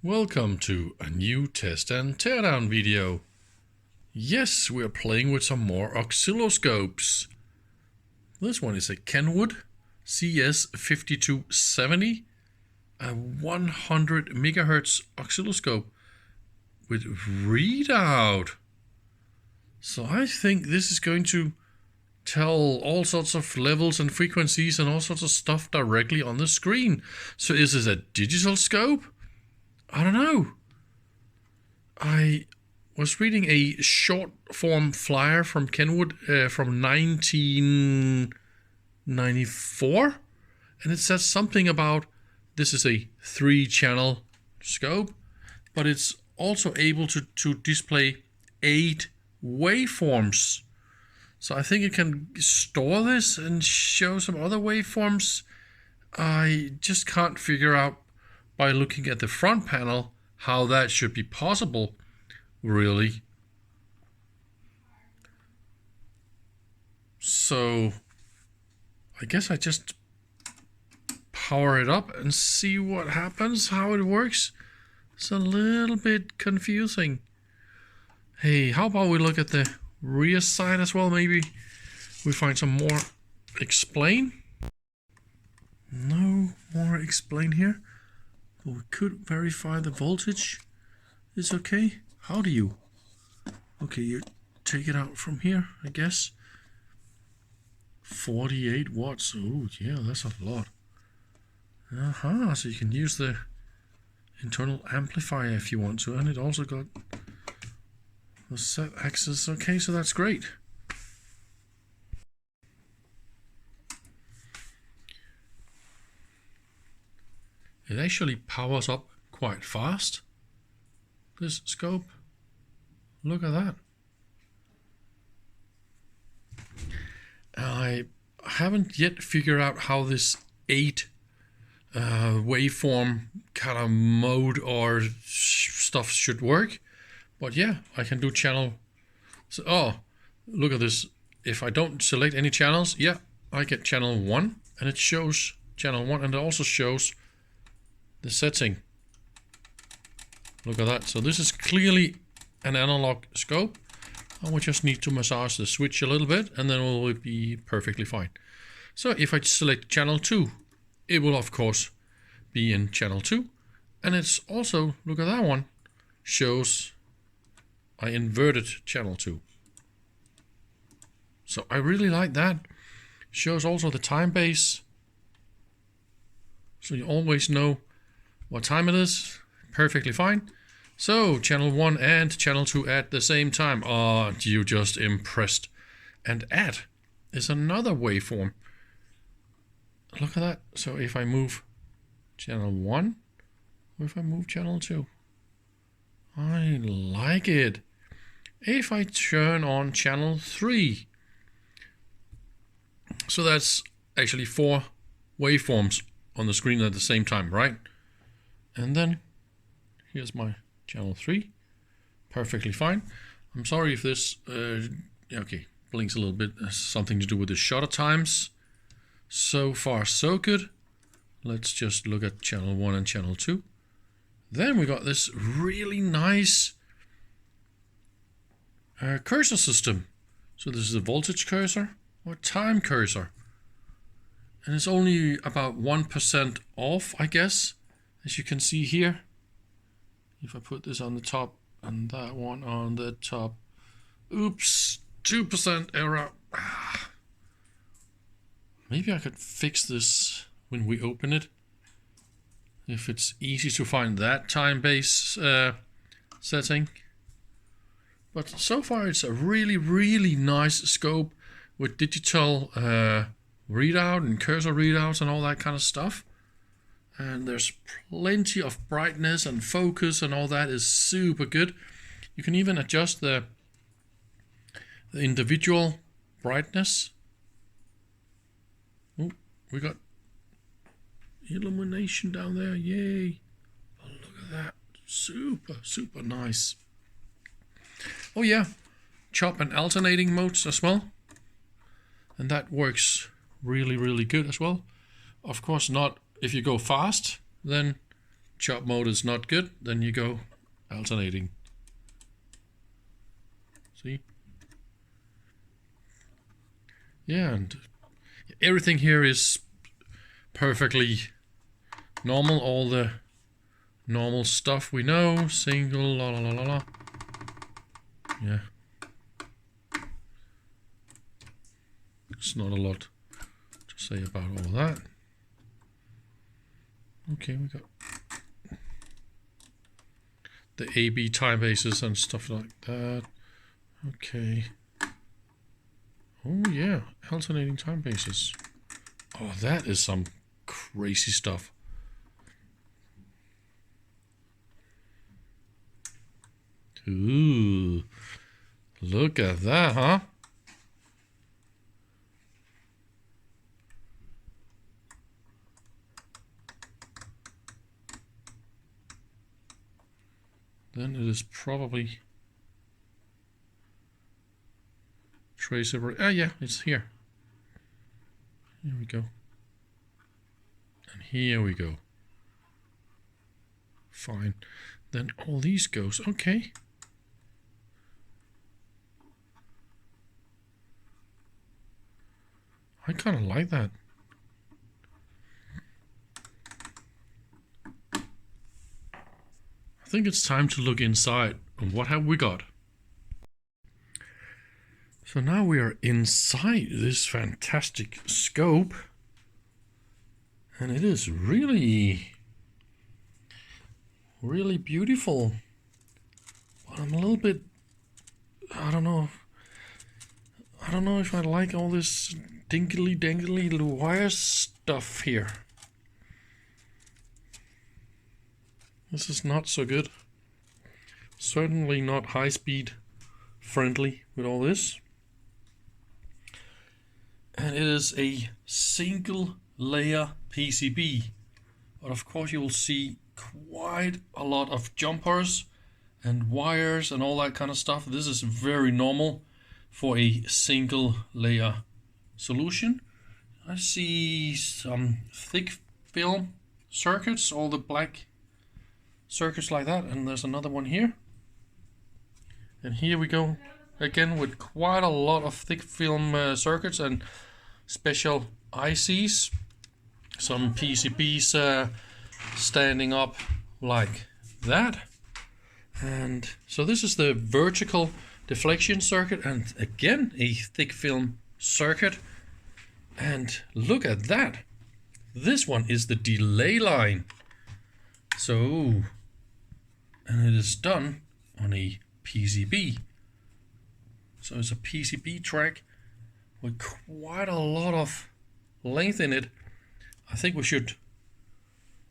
Welcome to a new test and teardown video. Yes, we are playing with some more oscilloscopes. This one is a Kenwood CS-5270, a 100 megahertz oscilloscope with readout. So I think this is going to tell all sorts of levels and frequencies and all sorts of stuff directly on the screen. So is this a digital scope? I don't know. I was reading a short form flyer from Kenwood from 1994, and it says something about this is a 3-channel scope, but it's also able to display 8 waveforms. So I think it can store this and show some other waveforms. I just can't figure out by looking at the front panel how that should be possible, really. So I guess I just power it up and see what happens, how it works. It's a little bit confusing. Hey, how about we look at the rear side as well? Maybe we find some more explain. No more explain here. But we could verify the voltage is okay. How do you? Okay, you take it out from here, I guess. 48 watts. Oh, yeah, that's a lot. So you can use the internal amplifier if you want to, and it also got the set axis. Okay, so that's great. It actually powers up quite fast, this scope. Look at that. I haven't yet figured out how this 8 waveform kind of mode or stuff should work. But yeah, I can do channel. So, oh, look at this. If I don't select any channels, yeah, I get channel 1 and it shows channel 1, and it also shows the setting. Look at that. So this is clearly an analog scope. And we just need to massage the switch a little bit and then it will be perfectly fine. So if I select channel 2, it will of course be in channel 2. And it's also, look at that one, shows I inverted channel 2. So I really like that. Shows also the time base. So you always know what time it is. Perfectly fine. So channel 1 and channel 2 at the same time. Aren't you just impressed? And add is another waveform. Look at that. So if I move channel 1, or if I move channel 2, I like it. If I turn on channel 3, so that's actually 4 waveforms on the screen at the same time, right? And then here's my channel 3, perfectly fine. I'm sorry if this okay, blinks a little bit. Something to do with the shutter times. So far so good. Let's just look at channel 1 and channel 2. Then we got this really nice cursor system. So this is a voltage cursor or time cursor, and it's only about 1% off, I guess. As you can see here, if I put this on the top and that one on the top, oops, 2% error. Maybe I could fix this when we open it, if it's easy to find that time base setting. But so far it's a really, really nice scope with digital readout and cursor readouts and all that kind of stuff. And there's plenty of brightness and focus, and all that is super good. You can even adjust the individual brightness. Oh, we got illumination down there, yay. Oh, look at that, super, super nice. Oh yeah, chop and alternating modes as well. And that works really, really good as well. Of course not. If you go fast, then job mode is not good, then you go alternating. See? Yeah, and everything here is perfectly normal. All the normal stuff we know. Single, la la la la la. Yeah. There's not a lot to say about all that. Okay, we got the A/B time bases and stuff like that. Okay. Oh yeah, alternating time bases. Oh, that is some crazy stuff. Ooh, look at that, huh? Then it is probably traceable. Ah, yeah, it's here. Here we go. And here we go. Fine. Then all these goes. Okay. I kind of like that. I think it's time to look inside. What have we got? So now we are inside this fantastic scope, and it is really beautiful. But I'm a little bit, I don't know if I like all this dingly dangly little wire stuff here. This is not so good. Certainly not high speed friendly with all this. And it is a single layer PCB. But of course you will see quite a lot of jumpers and wires and all that kind of stuff. This is very normal for a single layer solution. I see some thick film circuits, all the black circuits like that, and there's another one here. And here we go again with quite a lot of thick film circuits and special ICs. Some PCBs standing up like that. And so this is the vertical deflection circuit, and again a thick film circuit. And look at that. This one is the delay line. So, and it is done on a PCB. So it's a PCB track with quite a lot of length in it. I think we should...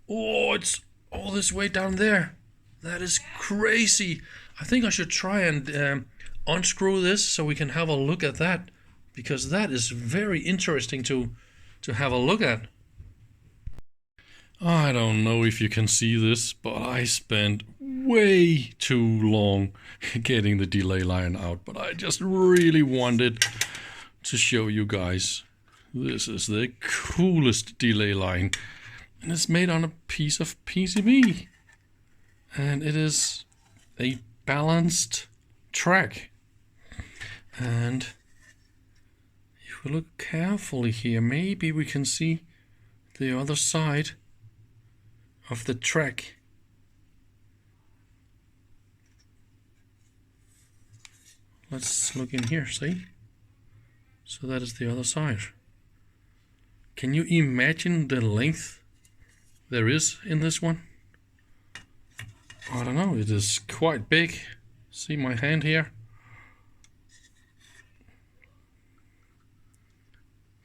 Oh, it's all this way down there. That is crazy. I think I should try and unscrew this so we can have a look at that, because that is very interesting to have a look at. I don't know if you can see this, but I spent way too long getting the delay line out, but I just really wanted to show you guys. This is the coolest delay line, and it's made on a piece of PCB, and it is a balanced track. And if we look carefully here, maybe we can see the other side of the track. Let's look in here, see? So that is the other side. Can you imagine the length there is in this one? I don't know, it is quite big. See my hand here?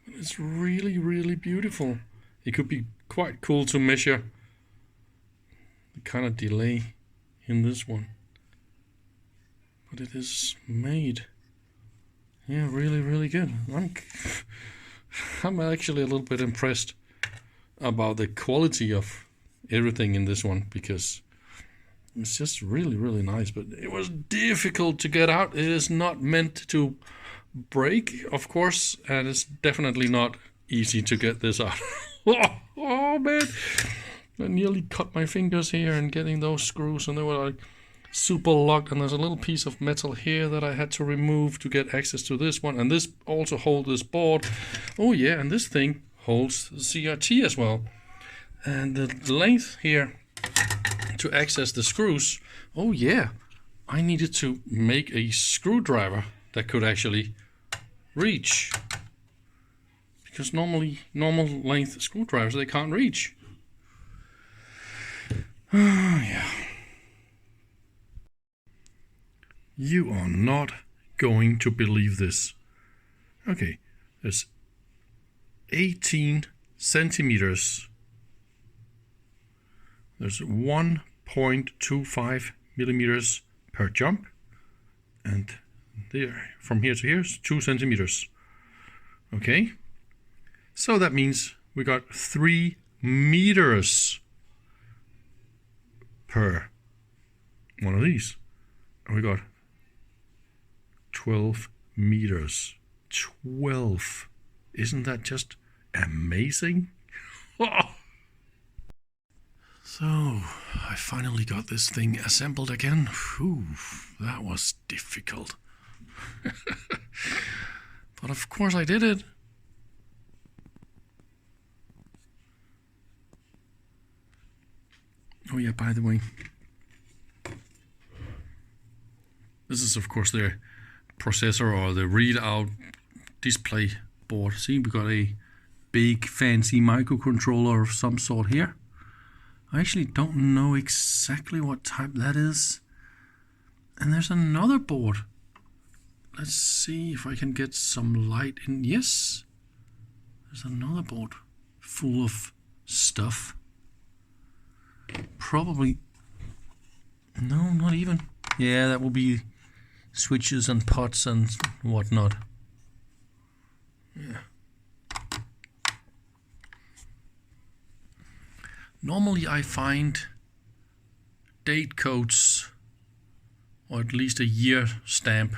It's really, really beautiful. It could be quite cool to measure the kind of delay in this one. But it is made, yeah, really, really good. I'm actually a little bit impressed about the quality of everything in this one, because it's just really, really nice. But it was difficult to get out. It is not meant to break, of course, and it's definitely not easy to get this out. Oh man, I nearly cut my fingers here and getting those screws, and they were like super locked, and there's a little piece of metal here that I had to remove to get access to this one, and this also holds this board. Oh yeah, and this thing holds the CRT as well. And the length here to access the screws, oh yeah, I needed to make a screwdriver that could actually reach. Because normally, normal length screwdrivers, they can't reach. Yeah. You are not going to believe this. Okay, there's 18 centimeters. There's 1.25 millimeters per jump, and there, from here to here is 2 centimeters. Okay, so that means we got 3 meters per one of these, and we got 12 meters. 12. Isn't that just amazing? So, I finally got this thing assembled again. Whew, that was difficult. But of course I did it. Oh yeah, by the way, this is of course the processor or the readout display board. See, we got a big fancy microcontroller of some sort here. I actually don't know exactly what type that is. And there's another board. Let's see if I can get some light in. Yes, there's another board full of stuff. Probably, no, not even. Yeah, that will be switches and pots and whatnot. Yeah. Normally I find date codes, or at least a year stamp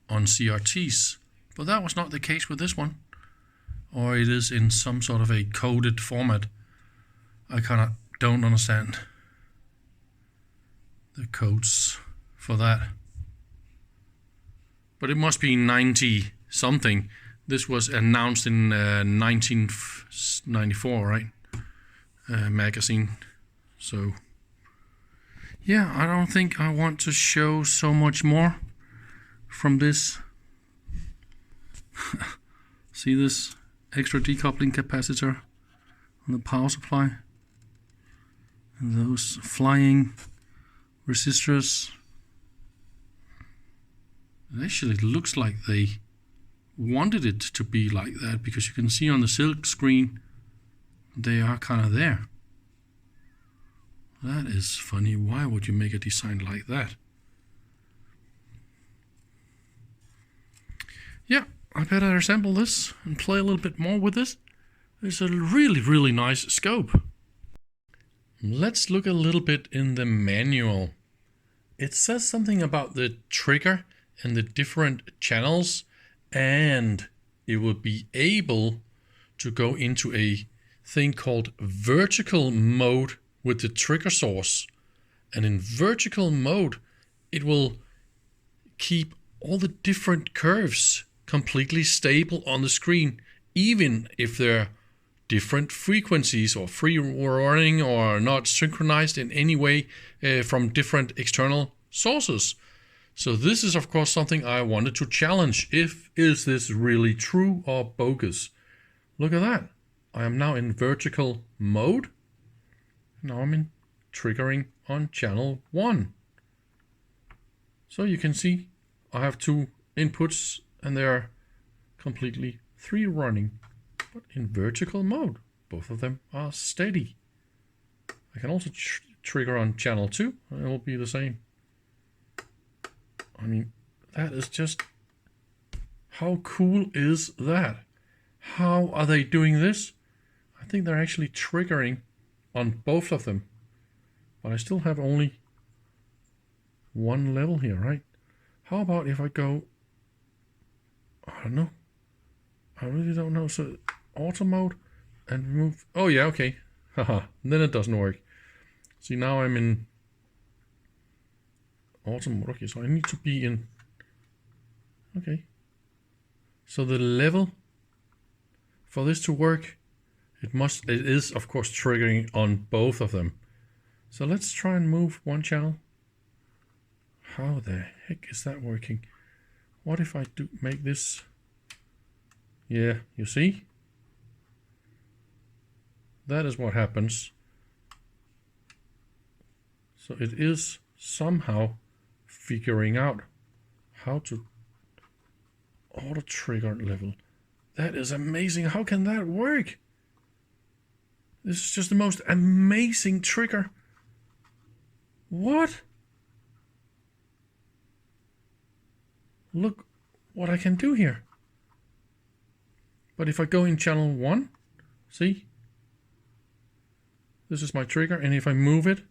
on CRTs, but that was not the case with this one. Or it is in some sort of a coded format. I kind of don't understand the codes for that. But it must be 90 something. This was announced in 1994, right? Magazine. So yeah, I don't think I want to show so much more from this. See this extra decoupling capacitor on the power supply, and those flying resistors. It actually looks like they wanted it to be like that, because you can see on the silk screen they are kind of there. That is funny. Why would you make a design like that? Yeah, I better assemble this and play a little bit more with this. It's a really nice scope. Let's look a little bit in the manual. It says something about the trigger and the different channels, and it will be able to go into a thing called vertical mode with the trigger source. And in vertical mode, it will keep all the different curves completely stable on the screen, even if they're different frequencies or free running or not synchronized in any way from different external sources. So this is of course something I wanted to challenge. Is this really true or bogus? Look at that. I am now in vertical mode. Now I'm in triggering on channel 1. So you can see I have 2 inputs and they are completely 3 running, but in vertical mode. Both of them are steady. I can also trigger on channel 2 and it will be the same. I mean, that is just, how cool is that? How are they doing this? I think they're actually triggering on both of them, but I still have only 1 level here, right? How about if I go, I don't know, I really don't know. So auto mode and remove, oh yeah, okay, haha, then it doesn't work. See, now I'm in autumn mode. Okay, so I need to be in. Okay. So the level for this to work, it is of course triggering on both of them. So let's try and move one channel. How the heck is that working? What if I do make this? Yeah, you see? That is what happens. So it is somehow figuring out how to auto trigger level. That is amazing. How can that work? This is just the most amazing trigger. What? Look what I can do here. But if I go in channel 1, see? This is my trigger, and if I move it,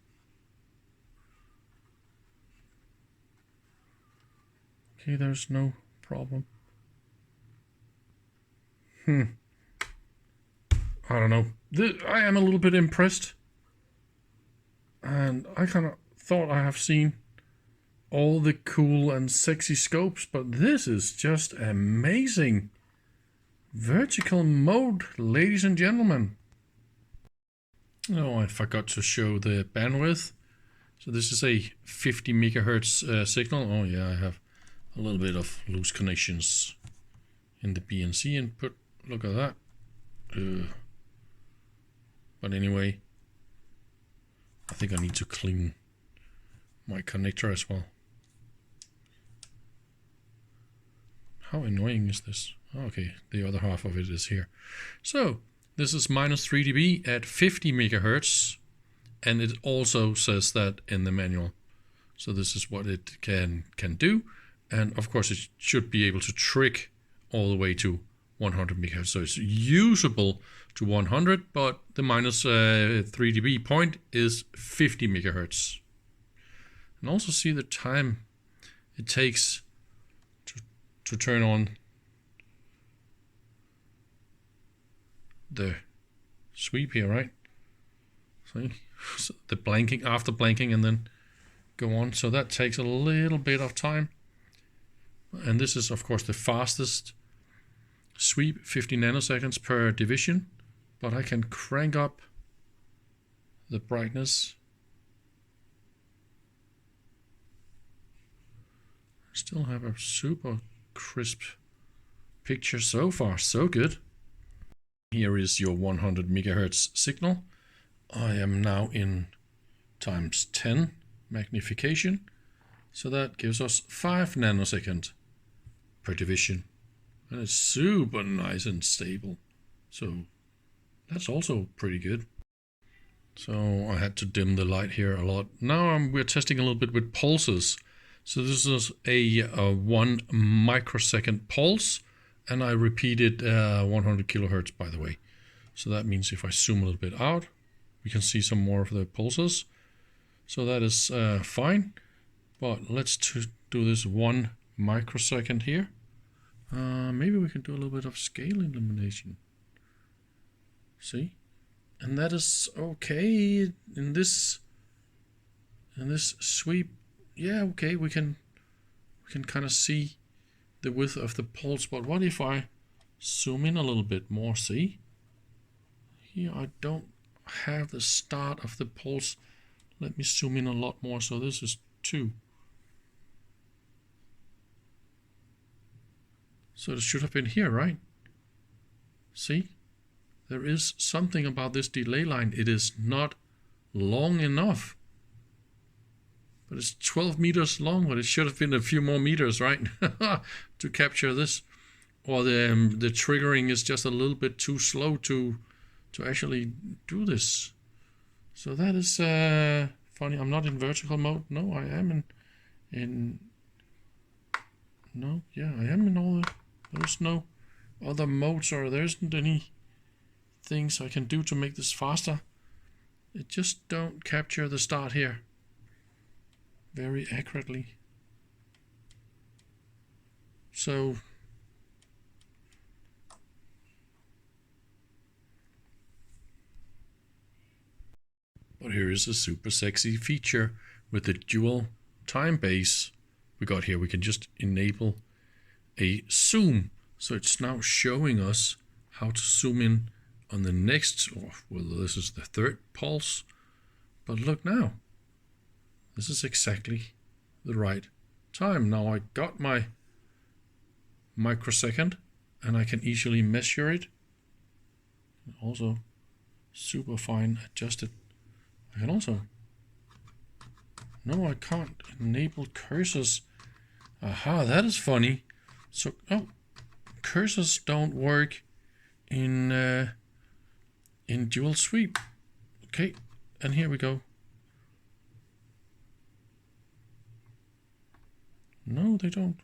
okay, there's no problem. I don't know. I am a little bit impressed. And I kind of thought I have seen all the cool and sexy scopes, but this is just amazing. Vertical mode, ladies and gentlemen. Oh, I forgot to show the bandwidth. So this is a 50 megahertz signal. Oh yeah, I have a little bit of loose connections in the BNC input. Look at that. But anyway, I think I need to clean my connector as well. How annoying is this? Okay, the other half of it is here. So this is minus 3 dB at 50 megahertz, and it also says that in the manual. So this is what it can do, and of course it should be able to trig all the way to 100 megahertz. So it's usable to 100, but the minus 3 dB point is 50 megahertz. And also see the time it takes to turn on the sweep here, right? See, so the blanking, after blanking, and then go on. So that takes a little bit of time. And this is of course the fastest sweep, 50 nanoseconds per division, but I can crank up the brightness. Still have a super crisp picture so far, so good. Here is your 100 megahertz signal. I am now in times 10 magnification, so that gives us 5 nanoseconds per division, and it's super nice and stable, so that's also pretty good. So I had to dim the light here a lot. Now we're testing a little bit with pulses. So this is a 1 microsecond pulse, and I repeated 100 kilohertz, by the way. So that means if I zoom a little bit out, we can see some more of the pulses. So that is fine, but let's do this 1 microsecond here. Maybe we can do a little bit of scale illumination. See? And that is okay in this sweep. Yeah, okay, we can kind of see the width of the pulse, but what if I zoom in a little bit more? See? Here I don't have the start of the pulse. Let me zoom in a lot more. So this is 2. So it should have been here, right? See? There is something about this delay line. It is not long enough. But it's 12 meters long, but it should have been a few more meters, right? To capture this. Or the triggering is just a little bit too slow to actually do this. So that is funny. I'm not in vertical mode. No, I am in no, yeah, I am in all the, there's no other modes, or there isn't any things I can do to make this faster. It just don't capture the start here very accurately. So But here is a super sexy feature with the dual time base we got here. We can just enable a zoom. So it's now showing us how to zoom in on the next, or well, this is the third pulse. But look now, this is exactly the right time. Now I got my microsecond and I can easily measure it. Also super fine adjusted. I can also, no, I can't enable cursors. Aha, that is funny. So, oh, cursors don't work in dual sweep. Okay, and here we go. No, they don't.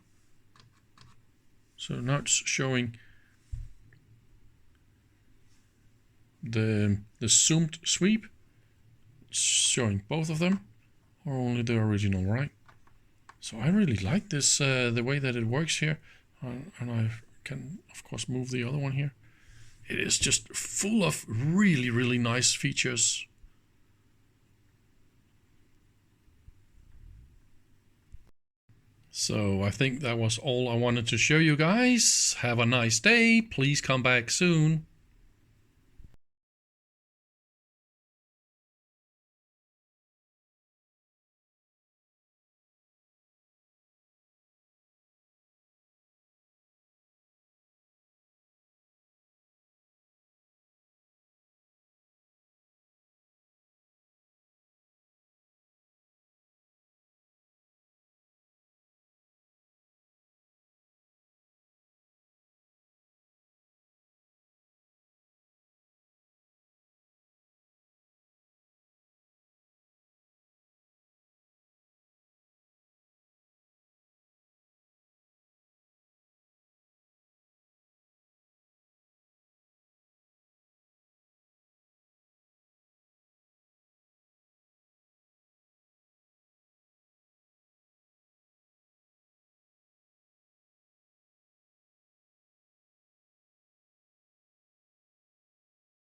So now it's showing the zoomed sweep. It's showing both of them, or only the original, right? So I really like this, the way that it works here. And I can, of course, move the other one here. It is just full of really, really nice features. So I think that was all I wanted to show you guys. Have a nice day. Please come back soon.